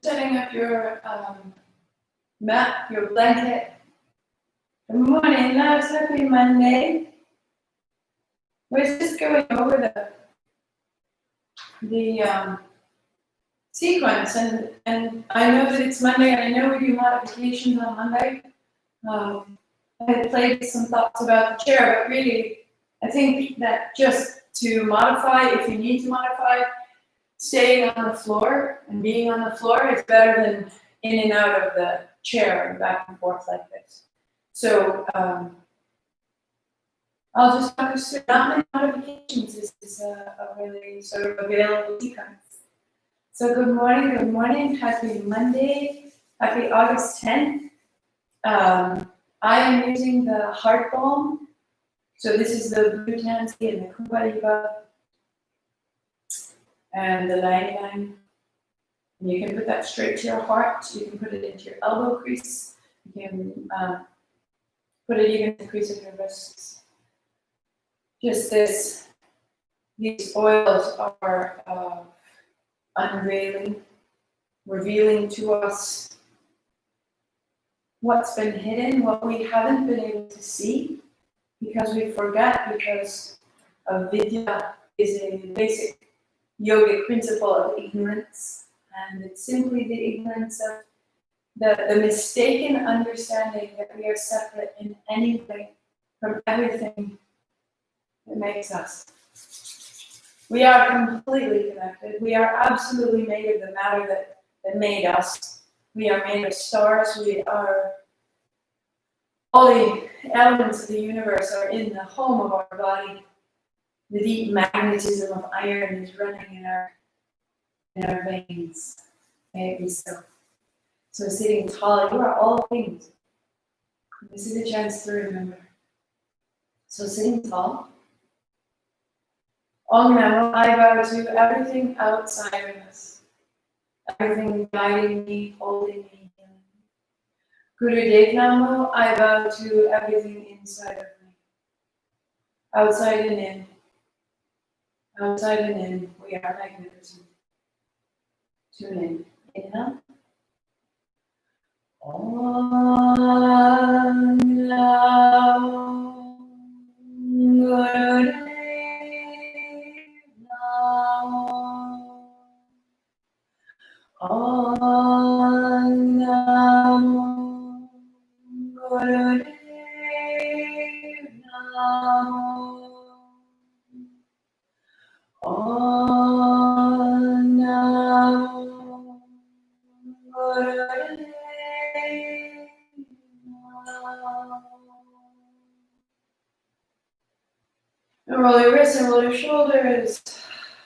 Setting up your mat, your blanket. Good morning, loves. Happy Monday. We're just going over the sequence, and I know that it's Monday, and I know we do modifications on Monday. I had played some thoughts about the chair, but really, I think that just to modify, if you need to modify, staying on the floor and being on the floor is better than in and out of the chair and back and forth like this. So I'll just talk us through not many modifications. This is a really sort of available sequence. So good morning, happy Monday, happy August 10th. I am using the heart balm. So this is the blue tansy and the kumbaya and the lang. And you can put that straight to your heart. You can put it into your elbow crease. You can put it even in the crease of your wrists. Just these oils are unveiling, revealing to us what's been hidden, what we haven't been able to see, because we forget, because vidya is a basic yogic principle of ignorance, and it's simply the ignorance of the mistaken understanding that we are separate in any way from everything that makes us. We are completely connected. We are absolutely made of the matter that made us. We are made of stars. We are, all the elements of the universe are in the home of our body. The deep magnetism of iron is running in our veins. May it be so. So sitting tall, you are all things. This is a chance to remember. So sitting tall. Om Namo, I bow to everything outside of us. Everything guiding me, holding me. Gurudev Namo, I bow to everything inside of me. Outside and in. Outside and in, we are magnificent. Tune in. Inhale. Om Namo Gurudev Namo. Om Namo Gurudev Namo. Om Namo Gurudev Namo. And roll your wrists and roll your shoulders,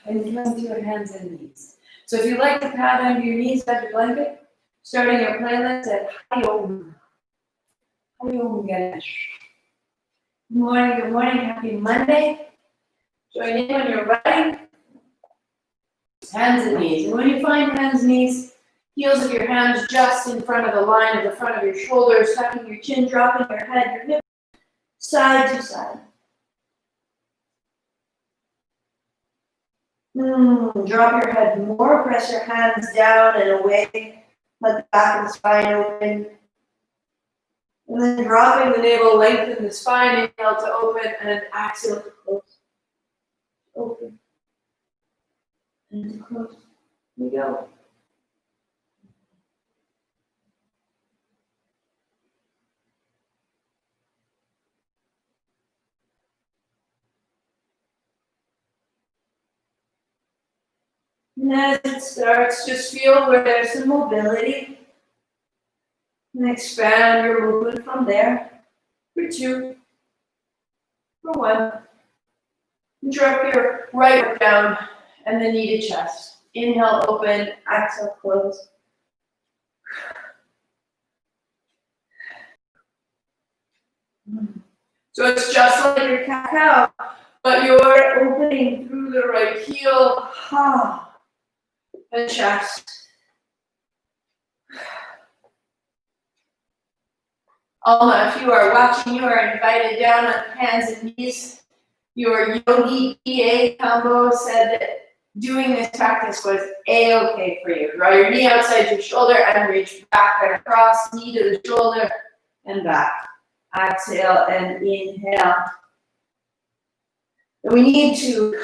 and come to your hands and knees. So if you like to pat under your knees at your blanket, starting your playlist at Om Ganesh. Good morning, happy Monday. Join in when you're ready. Hands and knees. And when you find hands and knees, heels of your hands just in front of the line of the front of your shoulders, tucking your chin, dropping your head, your hips, side to side. Drop your head more, press your hands down and away. Let the back of the spine open. And then dropping the navel, lengthen the spine, inhale to open, and exhale to close. Open. And to close. Here we go. And as it starts, just feel where there's some mobility. And expand your movement from there. For 2. For 1. And drop your right foot down and the knee to chest. Inhale, open. Exhale, close. So it's just like your cat-cow, but you're opening through the right heel, and chest. Alma, if you are watching, you are invited down on hands and knees. Your yogi EA combo said that doing this practice was A-okay for you. Draw your knee outside your shoulder and reach back and across, knee to the shoulder and back. Exhale and inhale. And we need to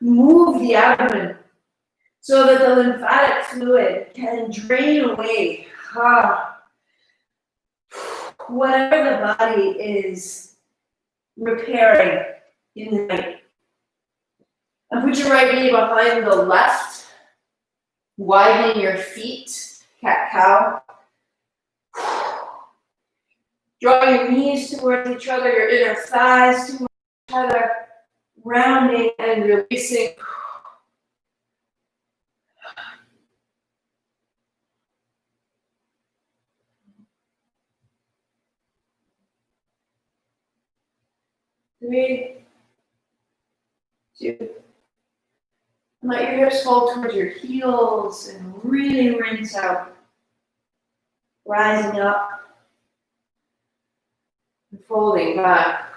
move the abdomen so that the lymphatic fluid can drain away whatever the body is repairing in the night. And put your right knee behind the left, widening your feet, cat-cow. Draw your knees towards each other, your inner thighs towards each other, rounding and releasing. Three, 2. And let your hips fall towards your heels and really rinse out. Rising up. And folding back.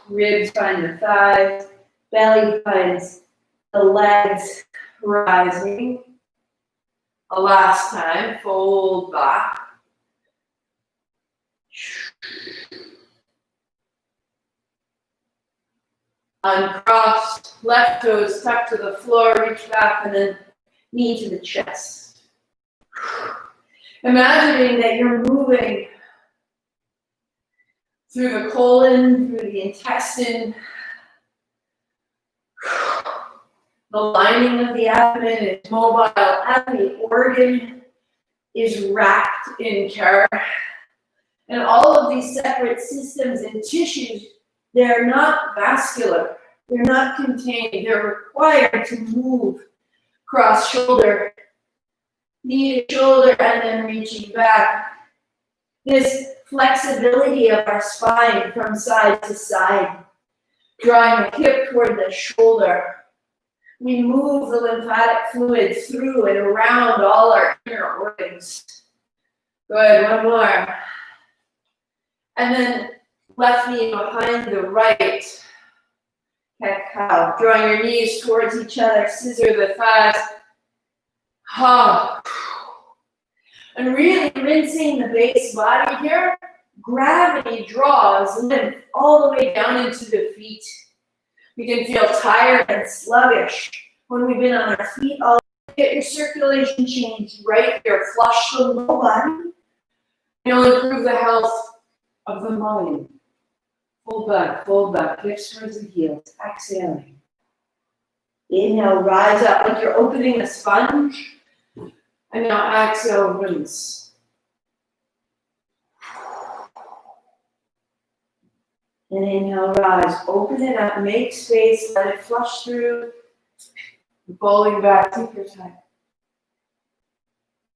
Ribs find the thighs. Belly finds the legs. Rising. A last time. Fold back. Uncrossed, left toes tucked to the floor, reach back and then knee to the chest. Imagining that you're moving through the colon, through the intestine. The lining of the abdomen is mobile, every organ is wrapped in care. And all of these separate systems and tissues, they're not vascular, they're not contained, they're required to move cross shoulder, knee to shoulder, and then reaching back. This flexibility of our spine from side to side, drawing the hip toward the shoulder. We move the lymphatic fluid through and around all our inner organs. Good, 1 more. And then left knee behind the right. Cat-cow. Drawing your knees towards each other, scissor the thighs. And really rinsing the base body here. Gravity draws lymph all the way down into the feet. We can feel tired and sluggish when we've been on our feet. All get your circulation changed right here. Flush the low body. You'll improve the health of the mind. Fold back, hips towards the heels. Exhaling. Inhale, rise up like you're opening a sponge. And now exhale, rinse. And inhale, rise. Open it up, make space, let it flush through. Falling back, take your time.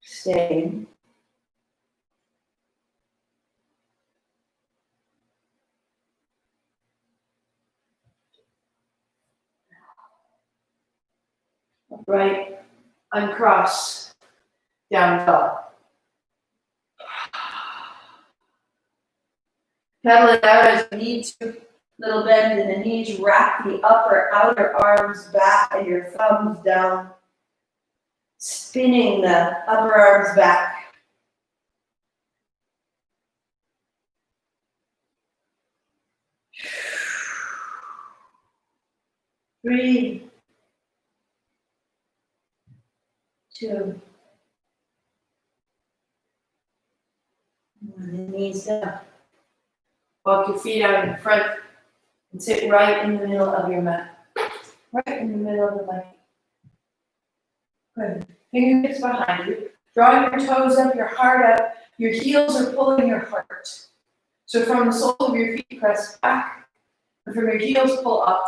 Stay. Right, uncross, down dog. Pedal it out as you need to. Little bend in the knees, wrap the upper outer arms back and your thumbs down. Spinning the upper arms back. Breathe. 2. And the knees down. Walk your feet out in front and sit right in the middle of your mat. Right in the middle of the blanket. Good. Fingertips behind you. Drawing your toes up, your heart up. Your heels are pulling your heart. So from the sole of your feet, press back. And from your heels, pull up.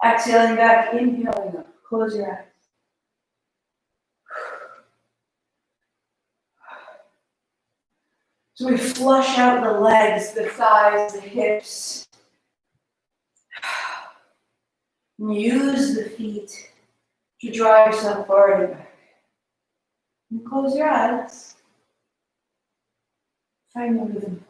Exhaling back, inhaling up. Close your eyes. So we flush out the legs, the thighs, the hips. And use the feet to draw yourself forward and back. And close your eyes. Find the rhythm.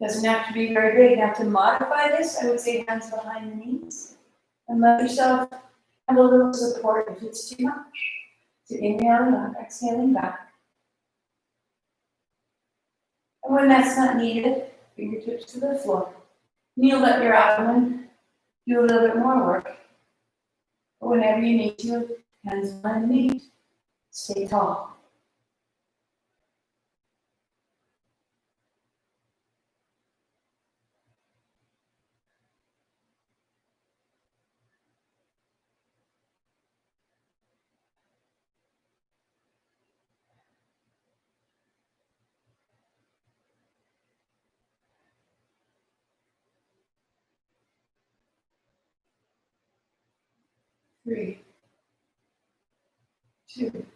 'Doesn't have to be very big. Now to modify this, I would say hands behind the knees. And let yourself have a little support if it's too much. So inhaling up, exhaling back. And when that's not needed, fingertips to the floor. And you'll let your abdomen do a little bit more work. But whenever you need to, hands behind the knees. Stay tall. Three, two,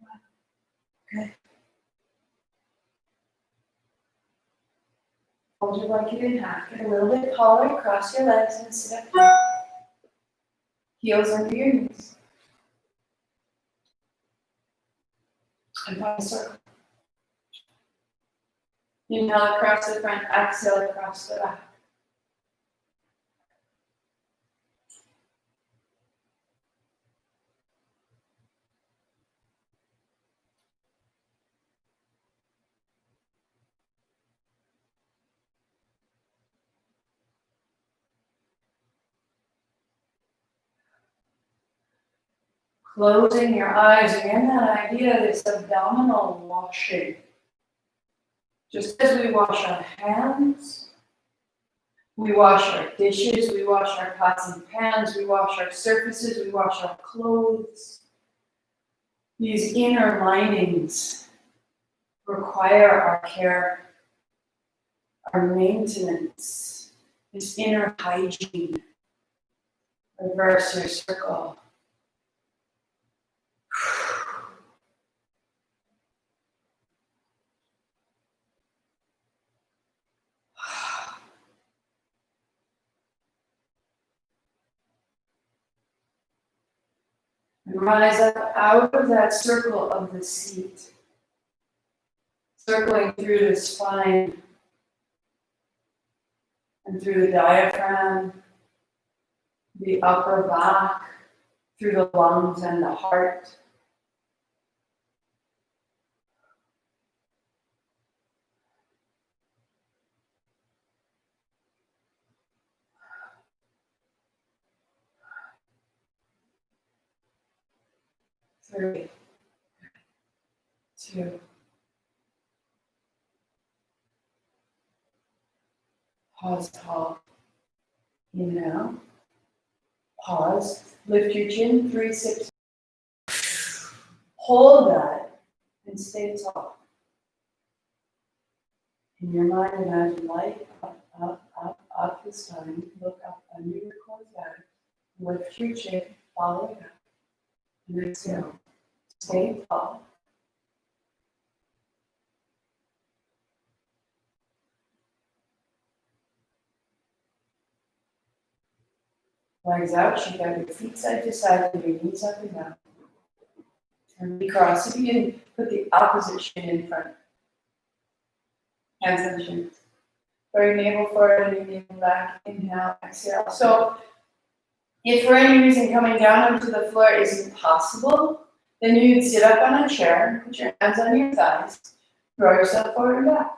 one. Good. Fold your blanket in half. Get a little bit taller, cross your legs and sit up tall. Heels under your knees. And find a circle. Inhale across the front, exhale across the back. Closing your eyes, again, that idea, this abdominal washing. Just as we wash our hands, we wash our dishes, we wash our pots and pans, we wash our surfaces, we wash our clothes. These inner linings require our care, our maintenance, this inner hygiene. Reverse your circle. And rise up out of that circle of the seat, circling through the spine and through the diaphragm, the upper back, through the lungs and the heart. Three, two, pause tall. Inhale, pause, lift your chin, 3, 6. Hold that and stay tall. In your mind, imagine light up, up, up, up this time. Look up under your closed eyes. Lift your chin, follow it up. And exhale. Stay tall. Legs out, shake out your feet side to side, and your knees up and down. Turn the cross. If you can put the opposite shin in front. Hands on the shins. Throw your navel forward and your navel back. Inhale, exhale. So, if for any reason coming down onto the floor isn't possible, then you'd sit up on a chair and put your hands on your thighs. Throw yourself forward and back.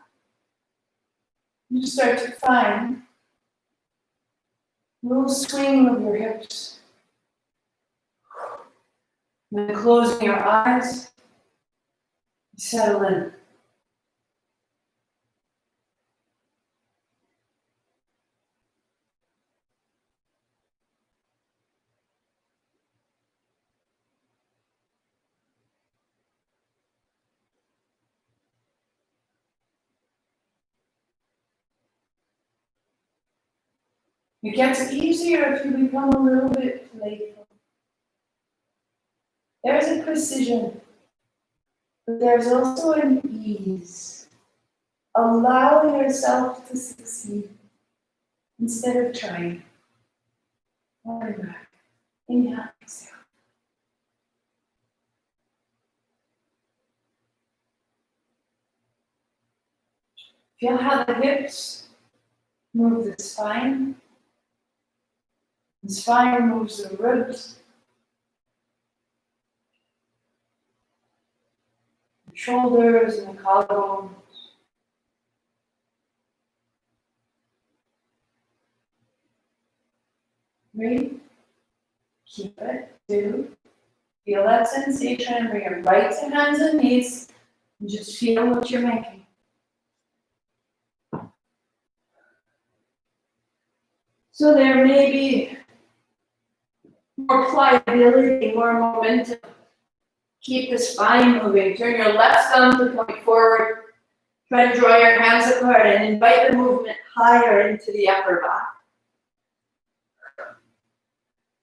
You start to find a little swing of your hips. Then closing your eyes, settle in. It gets easier if you become a little bit playful. There's a precision, but there's also an ease. Allowing yourself to succeed instead of trying. Forward back. Inhale, exhale. Feel how the hips move the spine. The spine moves the ribs. The shoulders and the collarbones. Breathe. Keep it. 2. Feel that sensation. Bring it right to hands and knees. And just feel what you're making. So there may be more pliability, more momentum. Keep the spine moving. Turn your left thumb to point forward. Try to draw your hands apart and invite the movement higher into the upper back.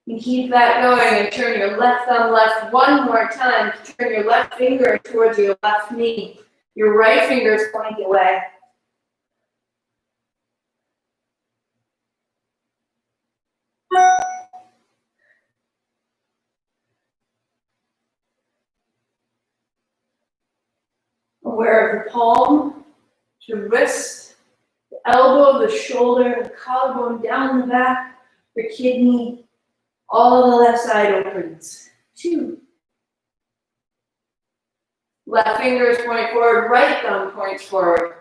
And keep that going and turn your left thumb left one more time. Turn your left finger towards your left knee. Your right finger's pointing away. Aware of the palm, the wrist, the elbow, the shoulder, the collarbone down the back, the kidney, all the left side opens. 2. Left fingers point forward, right thumb points forward.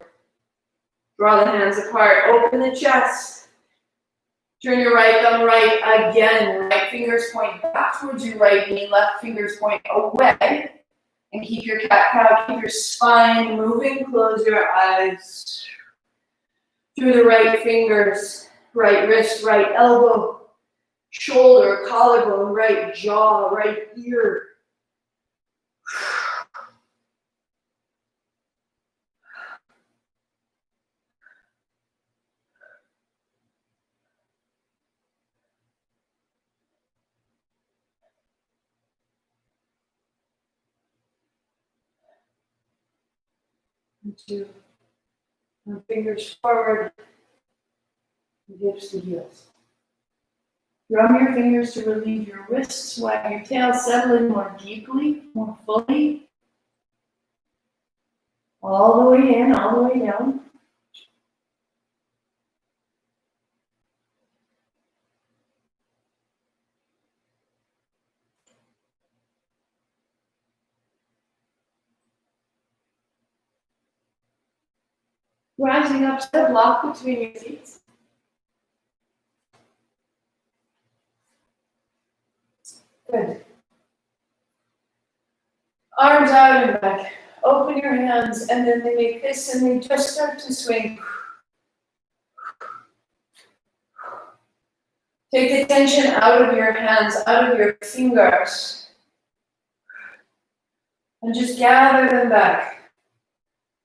Draw the hands apart, open the chest. Turn your right thumb right again. Right fingers point back towards your right knee, left fingers point away. And keep your cat-cow, keep your spine moving, close your eyes. Through the right fingers, right wrist, right elbow, shoulder, collarbone, right jaw, right ear. And 2. And fingers forward, and hips to heels. Drum your fingers to relieve your wrists, wag your tail, settle in more deeply, more fully. All the way in, all the way down. Rising up, set a block between your feet. Good. Arms out and back. Open your hands, and then they make this, and they just start to swing. Take the tension out of your hands, out of your fingers, and just gather them back.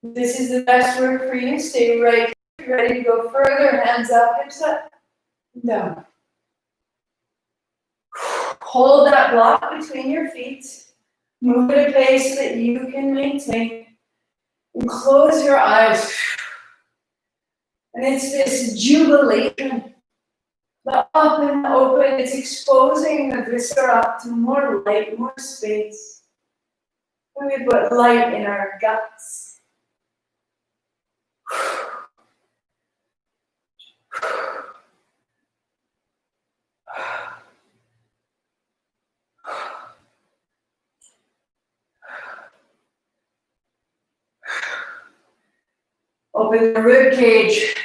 If this is the best work for you, stay right here, ready to go further, hands up, hips up, down. Hold that block between your feet. Move at a pace that you can maintain. And close your eyes. And it's this jubilation. The up and open is exposing the viscera to more light, more space. We put light in our guts. Open the rib cage.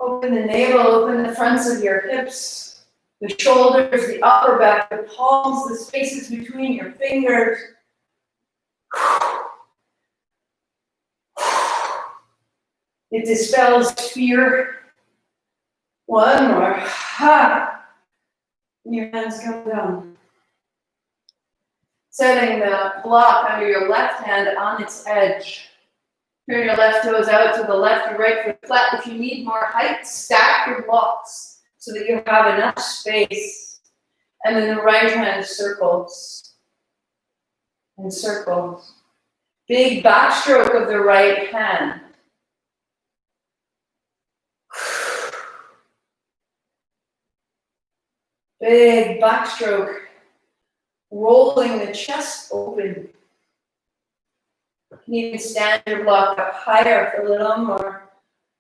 Open the navel, open the fronts of your hips, the shoulders, the upper back, the palms, the spaces between your fingers. It dispels fear. One more. Ha! And your hands come down. Setting the block under your left hand on its edge. Turn your left toes out to the left or right foot flat. If you need more height, stack your blocks so that you have enough space. And then the right hand circles and circles. Big backstroke of the right hand. Big backstroke. Rolling the chest open. You can even stand your block up higher for a little more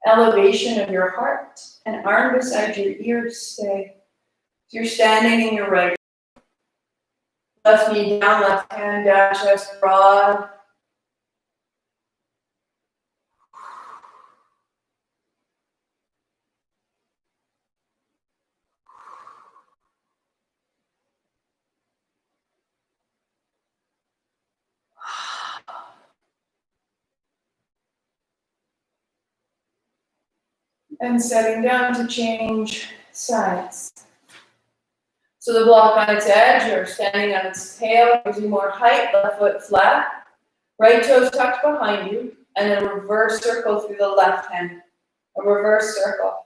elevation of your heart. And arm beside your ears stay. So you're standing in your right. Left knee down, left hand down, chest broad. And setting down to change sides. So the block on its edge or standing on its tail gives you more height, left foot flat, right toes tucked behind you, and then a reverse circle through the left hand. A reverse circle.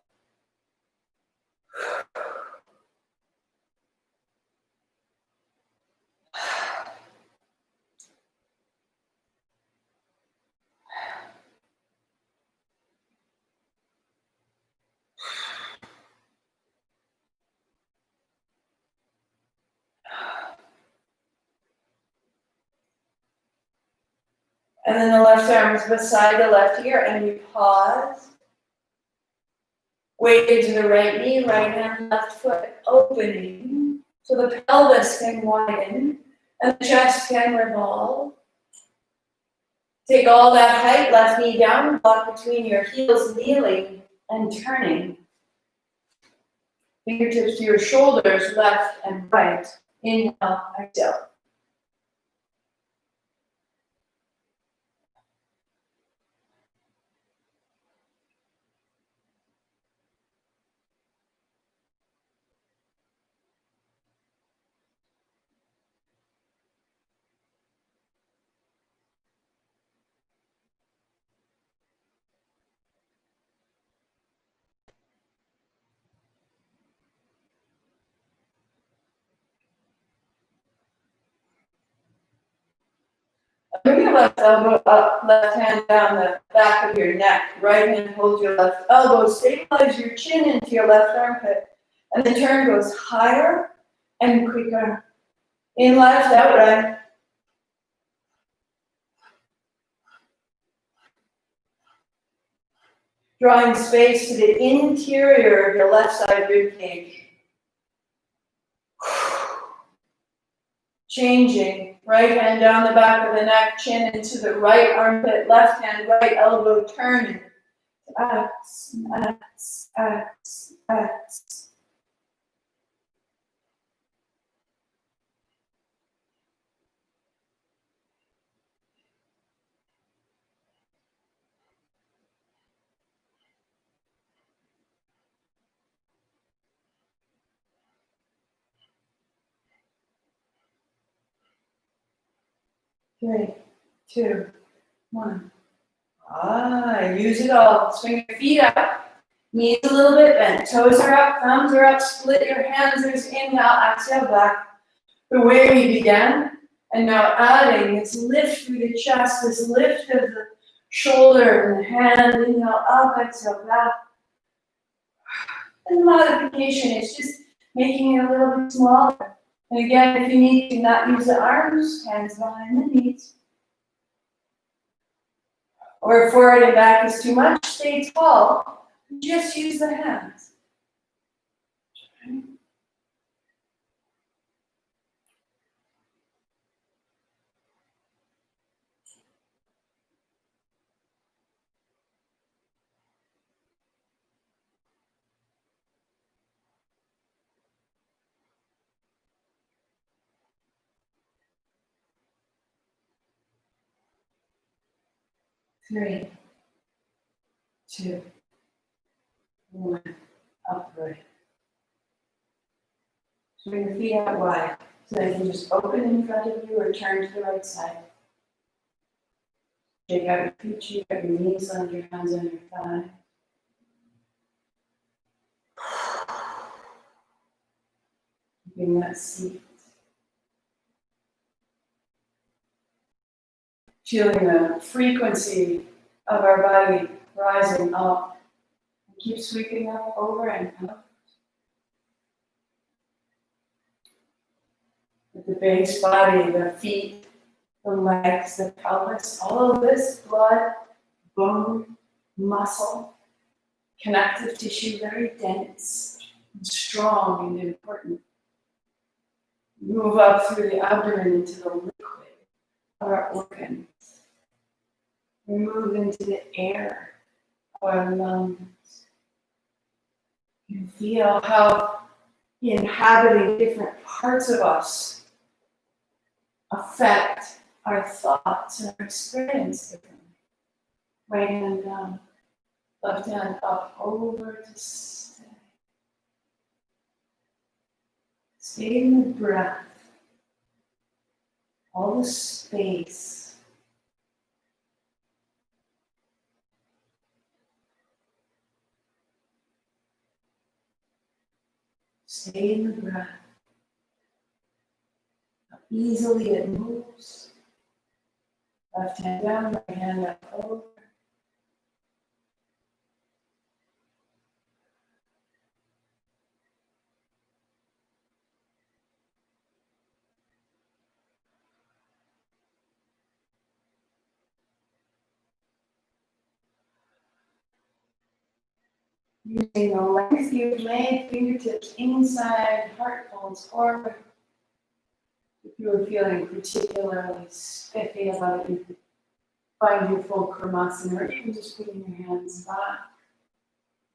And then the left arm is beside the left ear, and you pause. Weight into the right knee, right hand, left foot opening. So the pelvis can widen, and the chest can revolve. Take all that height, left knee down, block between your heels, kneeling and turning. Fingertips to your shoulders, left and right. Inhale, exhale. Bring your left elbow up, left hand down the back of your neck. Right hand holds your left elbow. Stabilize your chin into your left armpit. And the turn goes higher and quicker. In left, out right. Drawing space to the interior of your left side rib cage. Changing, right hand down the back of the neck, chin into the right armpit, left hand, right elbow, turning. X, X, X, X. Three, two, one. Use it all. Swing your feet up. Knees a little bit bent. Toes are up, thumbs are up. Split your hands. There's inhale, exhale, back. The way we began. And now adding this lift through the chest, this lift of the shoulder and the hand. Inhale, up, exhale, back. And the modification is just making it a little bit smaller. And again, if you need to not use the arms, hands behind the knees. Or if forward and back is too much, stay tall. Just use the hands. 3, 2, 1, upright. Bring your feet out wide so they can just open in front of you or turn to the right side. Shake out your feet, shake out your knees, land your hands on your thigh. Keeping that seat. Feeling the frequency of our body rising up. And keep sweeping up, over and up. With the base body, the feet, the legs, the pelvis, all of this blood, bone, muscle, connective tissue, very dense and strong and important. Move up through the abdomen into the liquid of our organs. We move into the air of our lungs. You feel how inhabiting different parts of us affect our thoughts and our experience differently. Right hand down, left hand up, over to stay. Stay in the breath, all the space. Stay in the breath. How easily it moves. Left hand down, right hand up, over. Using the length you've made, fingertips inside, heart folds forward. If you are feeling particularly spiffy about it, you could find your full Kurmasana, or even just putting your hands back,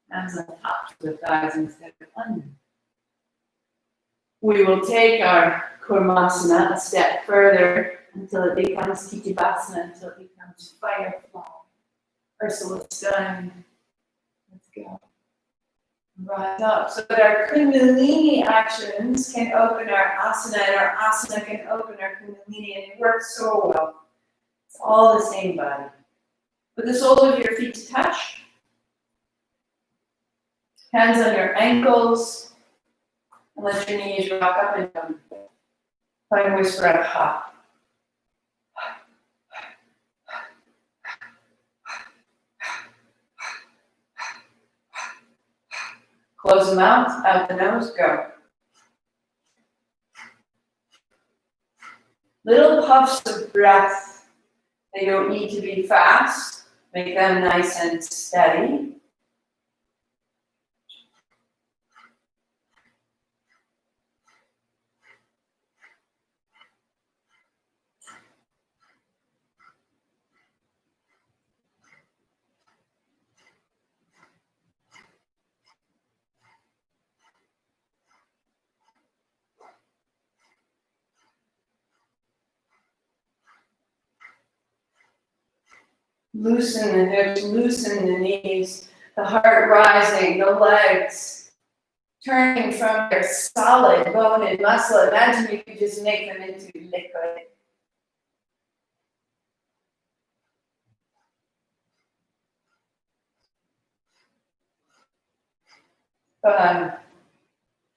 hands on top of the thighs instead of under. We will take our Kurmasana a step further until it becomes Kitibhasana, until it becomes firefly. Ursula Stein. Let's go. Rise up so that our Kundalini actions can open our asana, and our asana can open our Kundalini, and it works so well. It's all the same body. Put the soles of your feet to touch. Hands on your ankles, and let your knees rock up and down. Try and whisper out ha. Close the mouth, out the nose, go. Little puffs of breath. They don't need to be fast. Make them nice and steady. Loosen the hips, loosen the knees, the heart rising, the legs turning from their solid bone and muscle. Imagine you could just make them into liquid. 5,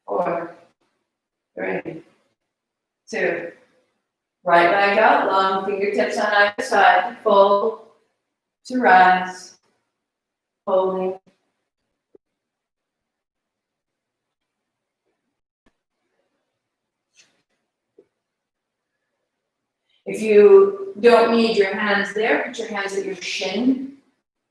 4, 3, 2. Right leg out, long fingertips on either side, fold to rise, holding. If you don't need your hands there, put your hands at your shin.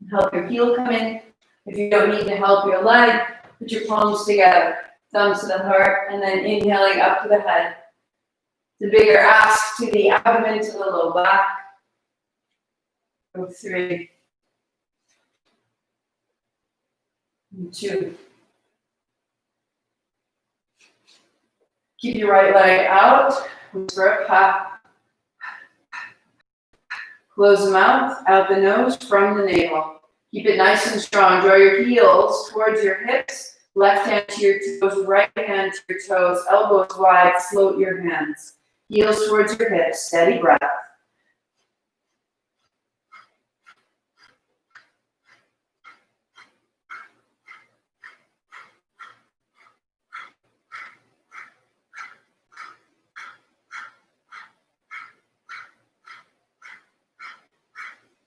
Help your heel come in. If you don't need to help your leg, put your palms together, thumbs to the heart, and then inhaling up to the head. The bigger ask to the abdomen, to the low back. Go 3, 2. Keep your right leg out. Whisper up. Close the mouth, out the nose, from the navel. Keep it nice and strong. Draw your heels towards your hips. Left hand to your toes, right hand to your toes. Elbows wide, float your hands. Heels towards your hips. Steady breath.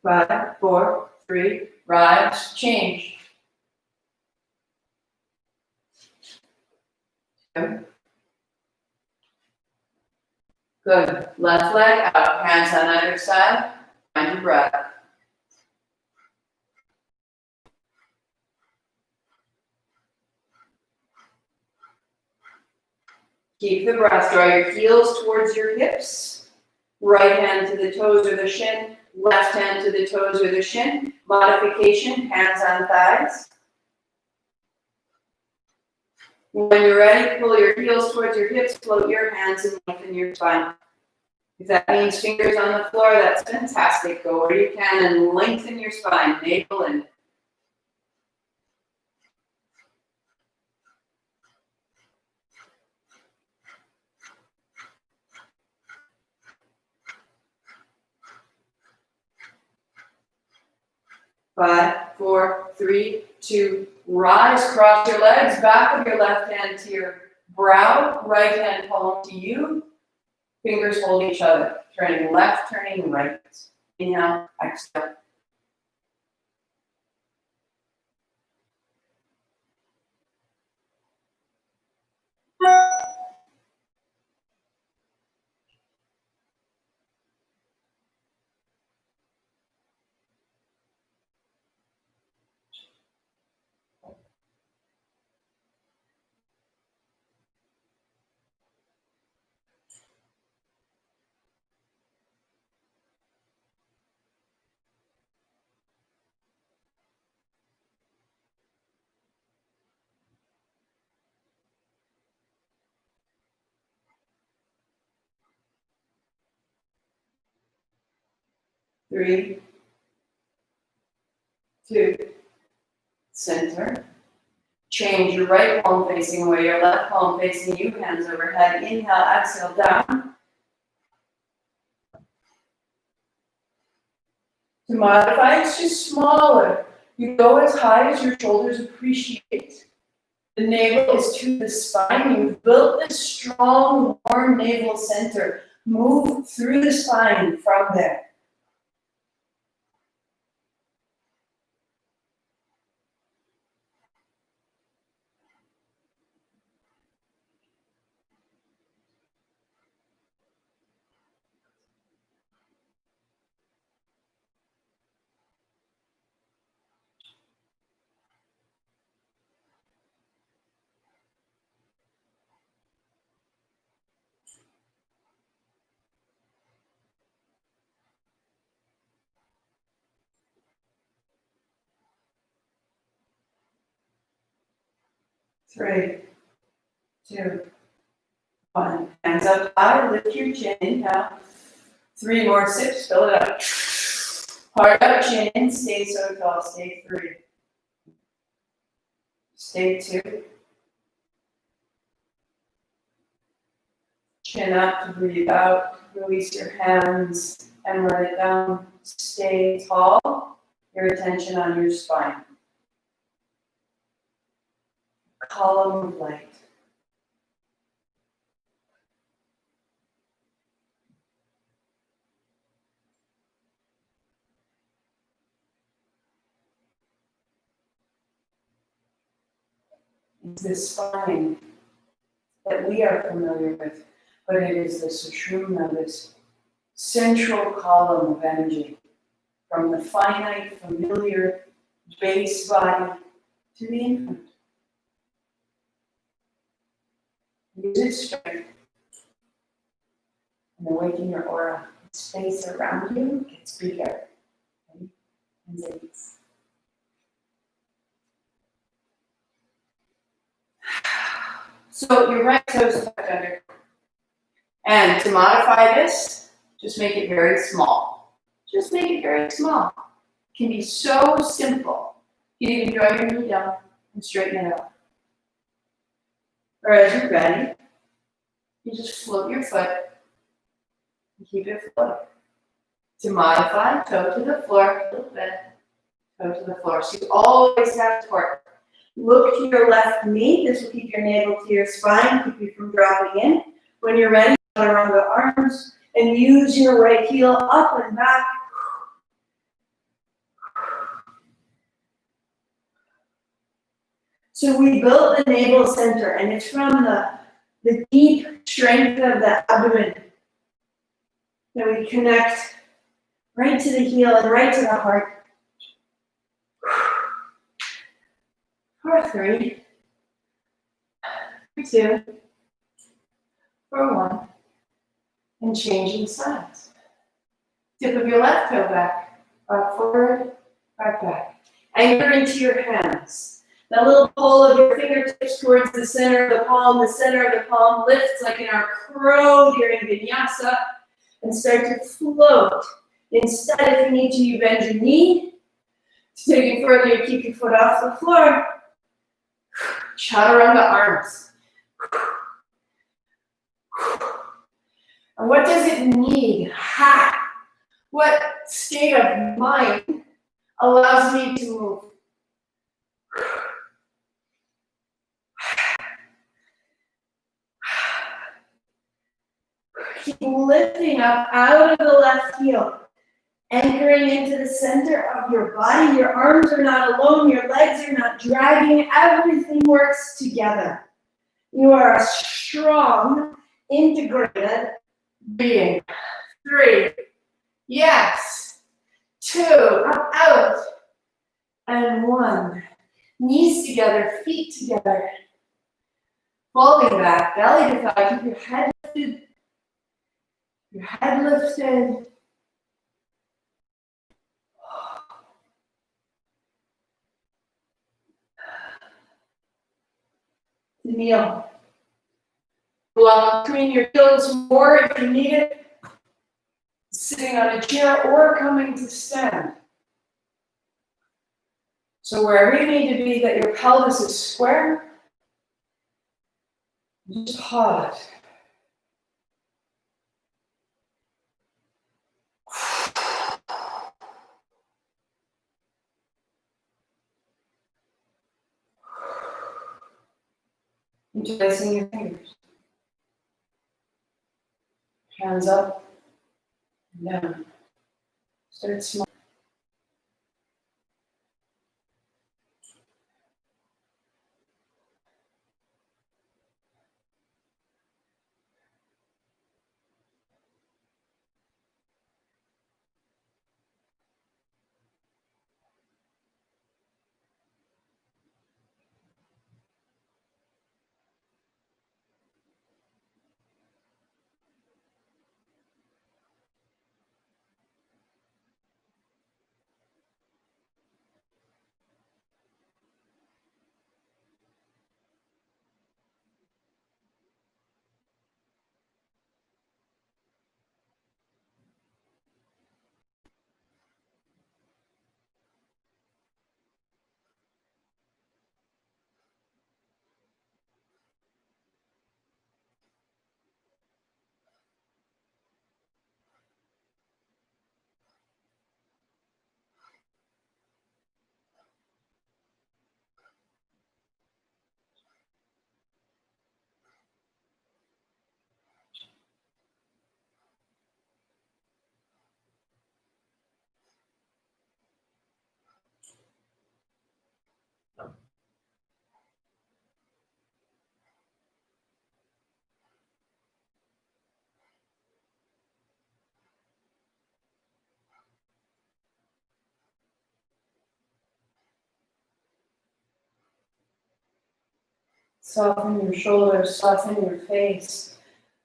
5, 4, 3, rise, change. 2. Good. Left leg out, hands on either side. Find your breath. Keep the breath. Draw your heels towards your hips. Right hand to the toes or the shin. Left hand to the toes or the shin. Modification, hands on thighs. When you're ready, pull your heels towards your hips, float your hands and lengthen your spine. If that means fingers on the floor, that's fantastic. Go where you can and lengthen your spine, navel in. 5, 4, 3, 2, rise, cross your legs, back of your left hand to your brow, right hand palm to you, fingers hold each other, turning left, turning right. Inhale, exhale. Three, 2, center. Change your right palm facing away, your left palm facing you, hands overhead. Inhale, exhale, down. To modify, it's just smaller. You go as high as your shoulders appreciate. The navel is to the spine. You've built this strong, warm navel center. Move through the spine from there. Three, 2, 1. Hands up high, lift your chin. Inhale. 3 more sips, fill it up. Hard up chin, stay so tall, stay 3. Stay 2. Chin up to breathe out, release your hands and let it down. Stay tall, your attention on your spine. Column of light. It's the spine that we are familiar with, but it is the sushumna, this central column of energy, from the finite, familiar base body to the infinite. Use its strength and awaken your aura. The space around you gets bigger. Okay? And digs. So your right toe is tucked under. And to modify this, just make it very small. Just make it very small. It can be so simple. You can draw your knee down and straighten it out. Or as you're ready, you just float your foot and keep it floating. To modify, toe to the floor, a little bit, toe to the floor. So you always have support. Look to your left knee. This will keep your navel to your spine, keep you from dropping in. When you're ready, around the arms and use your right heel up and back. So we built the navel center, and it's from the deep strength of the abdomen that we connect right to the heel and right to the heart. For 3, for 2, for 1, and changing sides. Tip of your left toe back forward, back. Anchor into your hands. That little pull of your fingertips towards the center of the palm lifts like in our crow during vinyasa, and start to float. Instead, if you need to, you bend your knee. To take it further, you keep your foot off the floor. Chaturanga arms. And what does it need? What state of mind allows me to move? Keep lifting up out of the left heel, anchoring into the center of your body. Your arms are not alone, your legs are not dragging, everything works together. You are a strong, integrated being. 3, yes. 2, up, out. And 1. Knees together, feet together. Folding back, belly to thigh, keep your head lifted. Your head lifted. Kneel. Block between your heels more if you need it. Sitting on a chair or coming to stand. So wherever you need to be, that your pelvis is square, just pause. Interlacing your fingers. Hands up and down. Start small. Soften your shoulders, soften your face,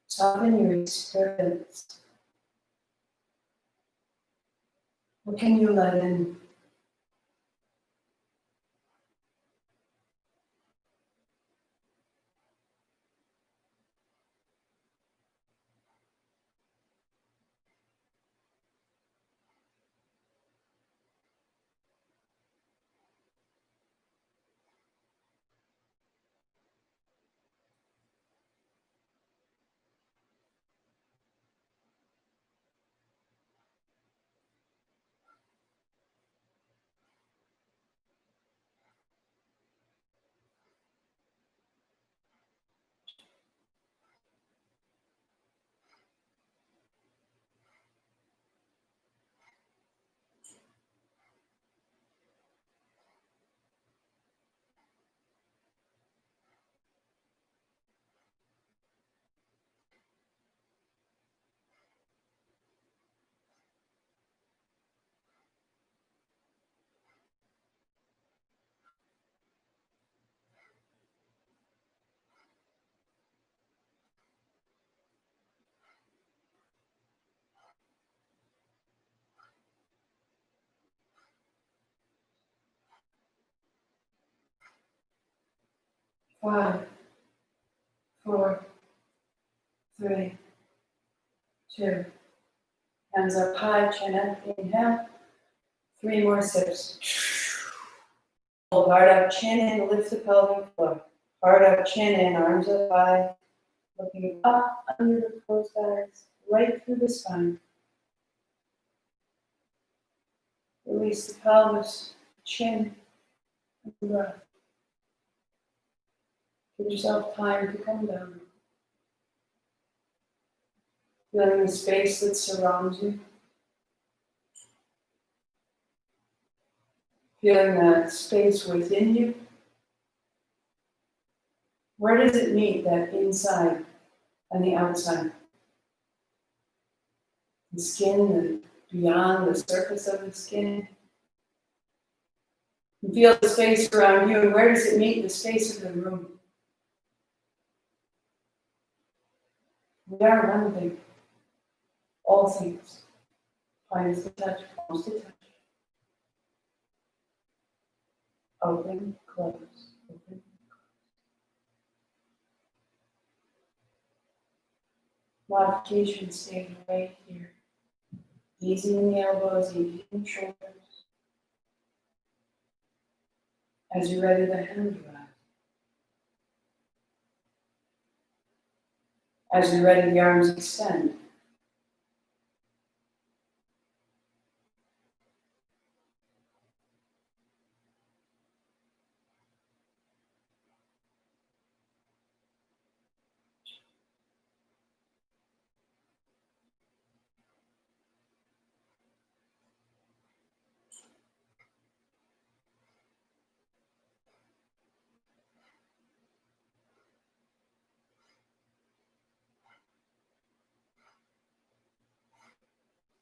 soften your experience. What can you let in? Five, four, three, two. Hands up high, chin up, inhale. 3 more sips. Hold hard up, chin in, lift the pelvic floor. Hard up, chin in, arms up high. Looking up under the closed eyes, right through the spine. Release the pelvis, chin, and breath. Give yourself time to come down. Feeling the space that surrounds you. Feeling that space within you. Where does it meet that inside and the outside? The skin, the beyond the surface of the skin. You feel the space around you, and where does it meet the space of the room? We are one thing. All things. Finds to touch, comes to touch. Open, close, open. Modification staying right here. Easy in the elbows, easy in the shoulders. As you're ready, the hands rise. As you're ready, the arms extend.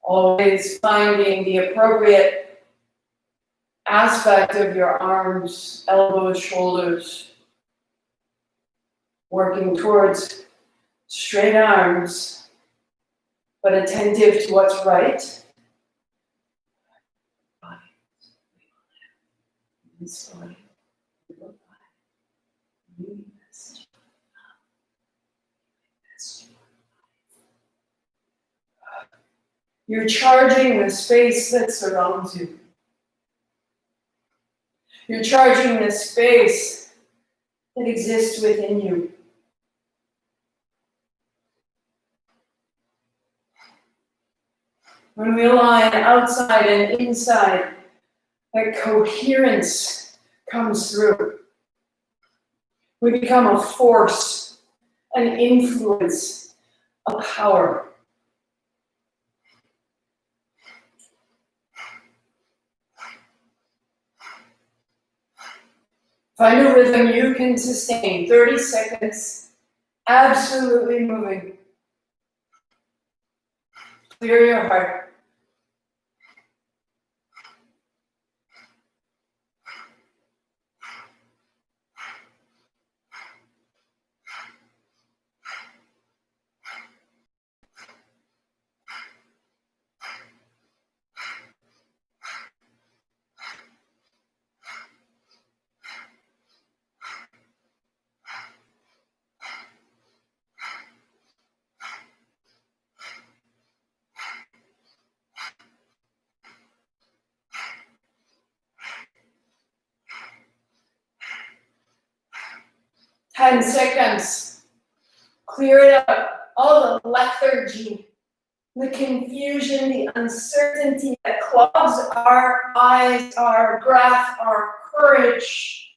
Always finding the appropriate aspect of your arms, elbows, shoulders. Working towards straight arms, but attentive to what's right. This body will you best. You're charging the space that surrounds you. You're charging the space that exists within you. When we align outside and inside, that coherence comes through. We become a force, an influence, a power. Find a rhythm you can sustain, 30 seconds, absolutely moving. Clear your heart. 10 seconds. Clear it out. All the lethargy, the confusion, the uncertainty that clogs our eyes, our breath, our courage.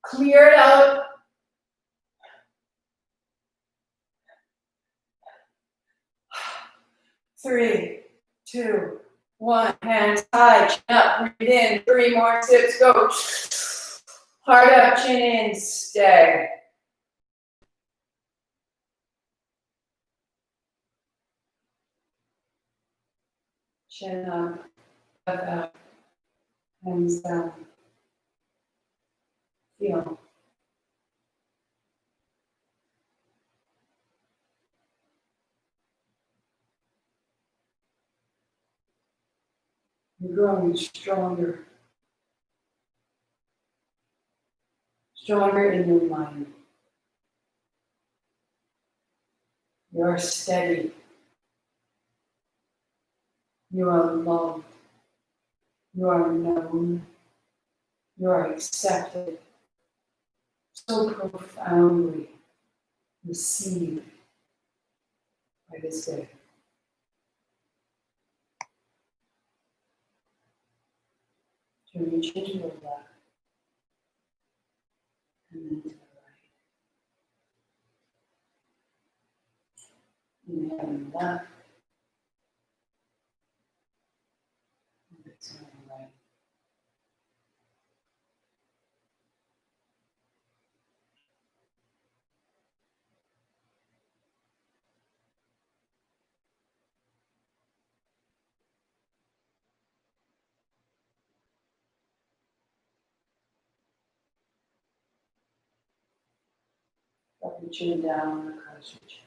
Clear it out. Three, two, one. Hands high, chin up, breathe in. 3 more sips, go. Heart up, chin in, stay. Chin up, breath out, hands down. Feel. You're growing stronger. Stronger in your mind. You are steady. You are loved. You are known. You are accepted. So profoundly received by this day. To reach into your left and then to the right. Inhaling left and exhaling right. Drop your chin down across your chest.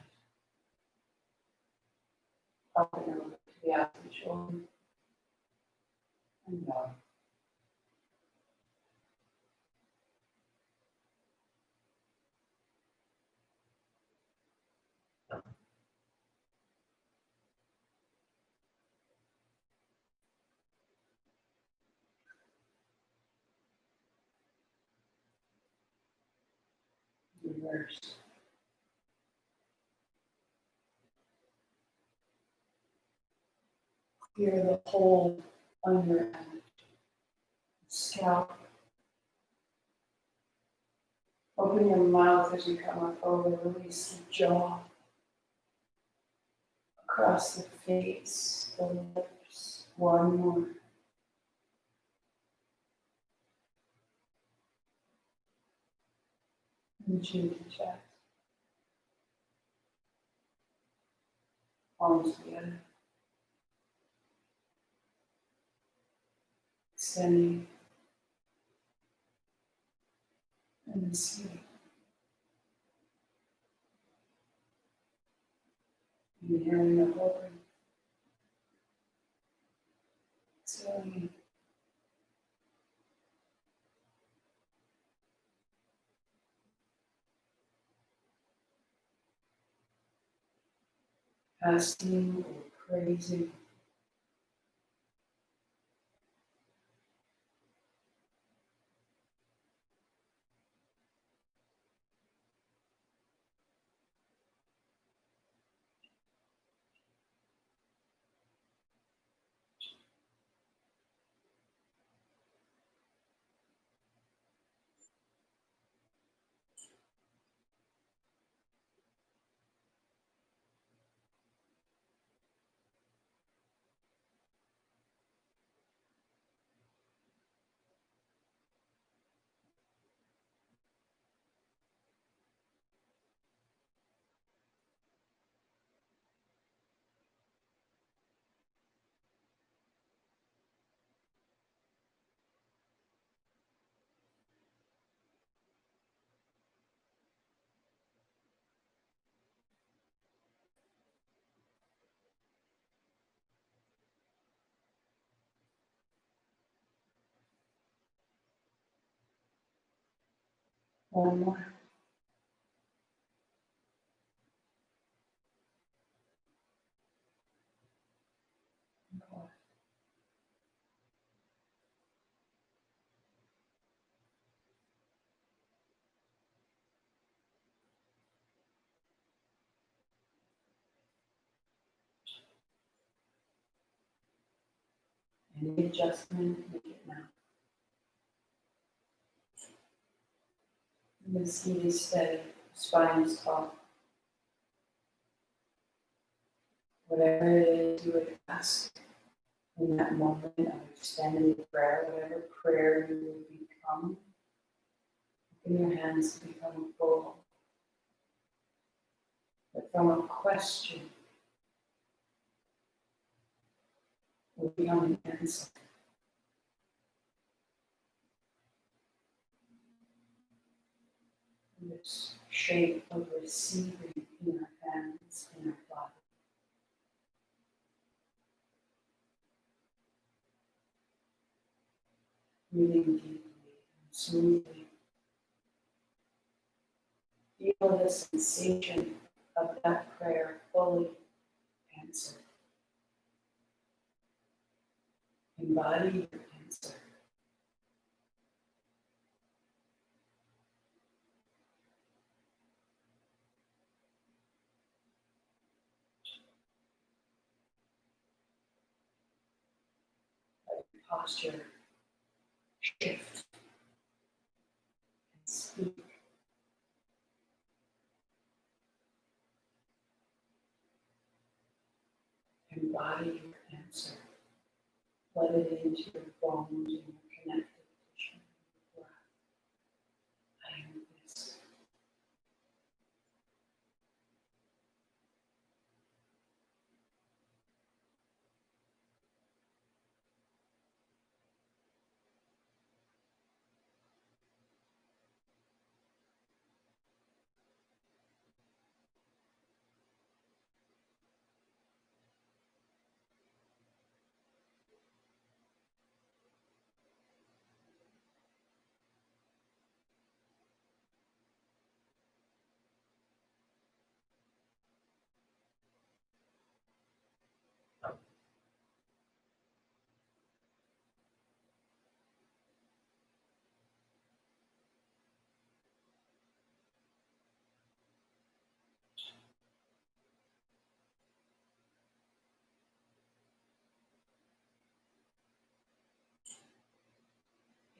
Popping over to the opposite shoulder and down. Reverse. Clear the whole under and scalp. Open your mouth as you come up over, release the jaw. Across the face, the lips, one more. Into the chest. Palms together. Extending and sleep. Inhaling the whole breath. Exhaling. Asking or praising. One more. Any adjustment, make it now. And the seat is steady, spine is tall. Whatever it is you would ask in that moment of extended prayer, whatever prayer you will become, open your hands to become a bowl. But from a question will become an answer. This shape of receiving in our hands, in our body. Breathing deeply and smoothly. Feel the sensation of that prayer fully answered. Embody your answer. Let your posture shift and speak. Embody your answer. Let it into your bones and your connective tissue. Your breath. I am this.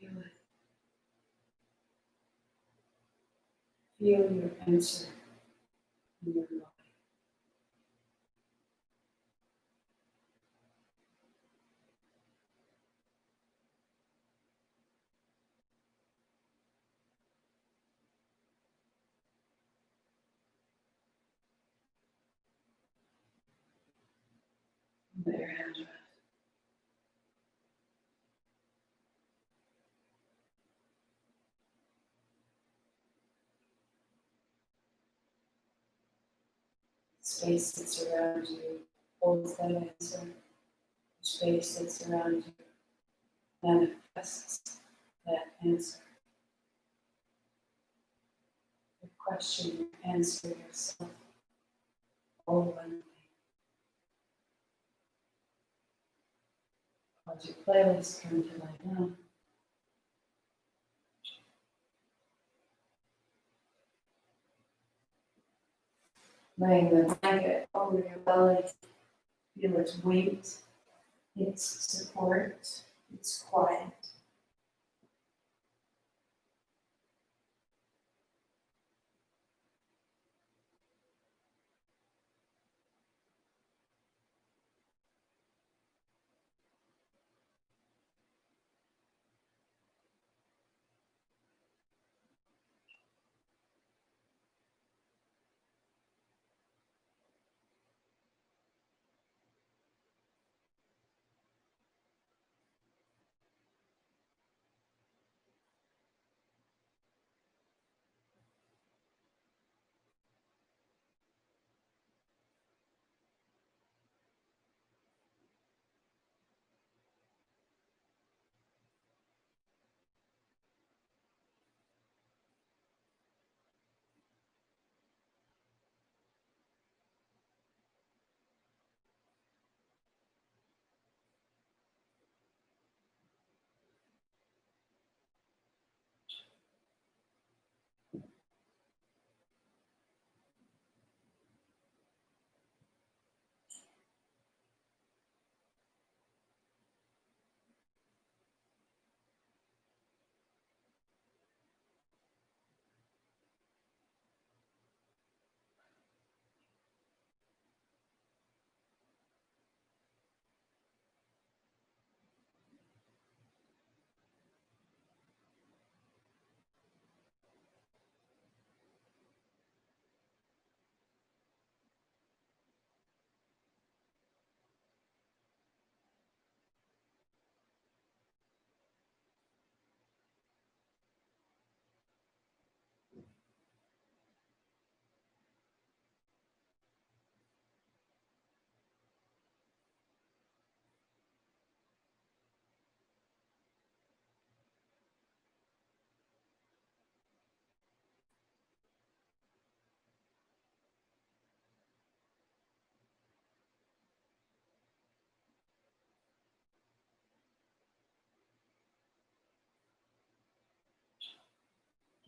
Feel it. Feel your answer in your body. Let your hands rest. Space that surrounds you holds that answer. The space that surrounds you manifests that answer. The question you answer yourself. All one thing. As your playlist come to lie down. Laying the blanket over your belly. Feel its weight, its support, its quiet.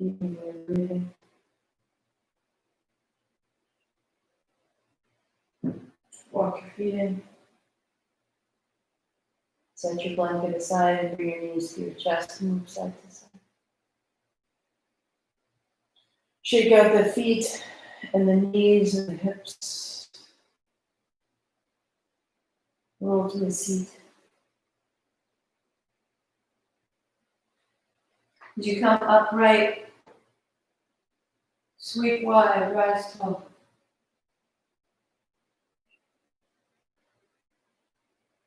Keeping your breathing. Walk your feet in. Set your blanket aside and bring your knees to your chest. Move side to side. Shake out the feet and the knees and the hips. Roll to the seat. As you come upright, sweep wide, rise tall.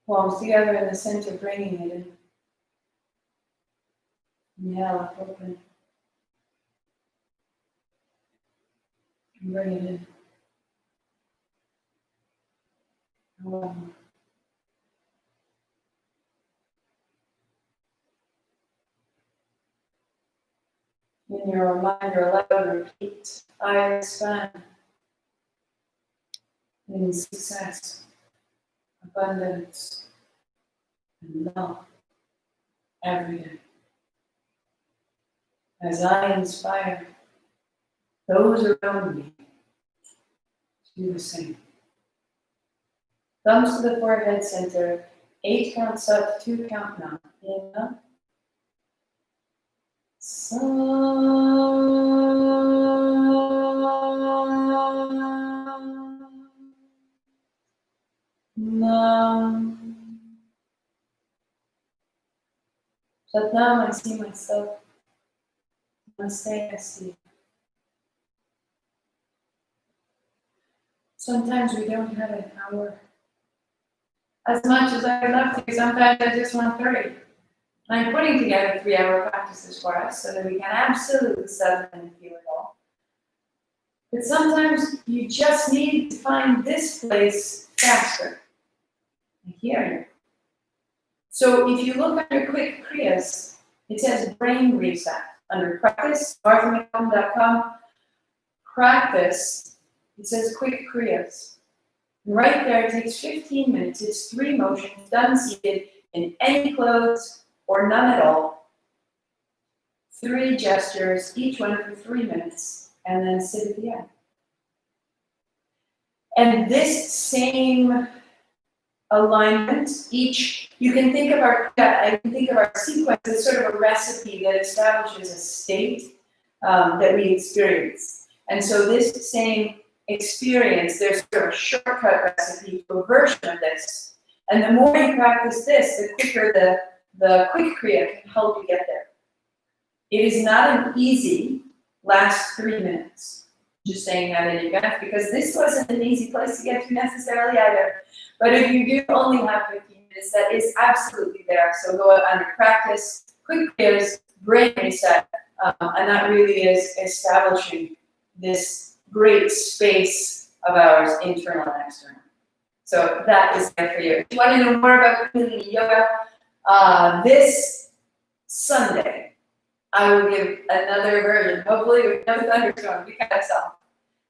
Palms together in the center, bringing it in. Inhale, open. And bring it in. One. In your mind, you're allowed to repeat, I expand in success, abundance, and love every day. As I inspire those around me to do the same. Thumbs to the forehead center, 8 counts up, 2 count down. Inhale. Satnam, I see myself. Namaste, I see. Sometimes we don't have an hour. As much as I'd love to, sometimes I just want 30. I'm putting together 3-hour practices for us so that we can absolutely settle in and feel it all. But sometimes you just need to find this place faster. Here. So if you look under quick kriyas, it says brain reset. Under practice, marthamcallum.com, practice, it says quick kriyas. And right there, it takes 15 minutes. It's 3 motions, done seated, in any clothes or none at all. 3 gestures, each one for 3 minutes, and then sit at the end. And this same alignment, you can think of our sequence as sort of a recipe that establishes a state that we experience. And so this same experience, there's sort of a shortcut recipe to a version of this. And the more you practice this, the quicker the quick kriya can help you get there. It is not an easy last 3 minutes. Just saying that in advance, because this wasn't an easy place to get to necessarily either. But if you do only have 15 minutes, that is absolutely there. So go under practice, quick kriyas, brain reset, and that really is establishing this great space of ours, internal and external. So that is there for you. If you want to know more about Kundalini Yoga, this Sunday, I will give another version, hopefully with no thunderstorm, because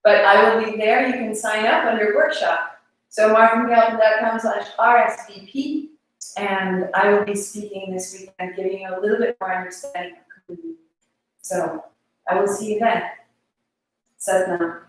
but I will be there. You can sign up under workshop. So marthamcallum.com/RSVP, and I will be speaking this weekend, giving you a little bit more understanding of Kundalini. So I will see you then. Satnam.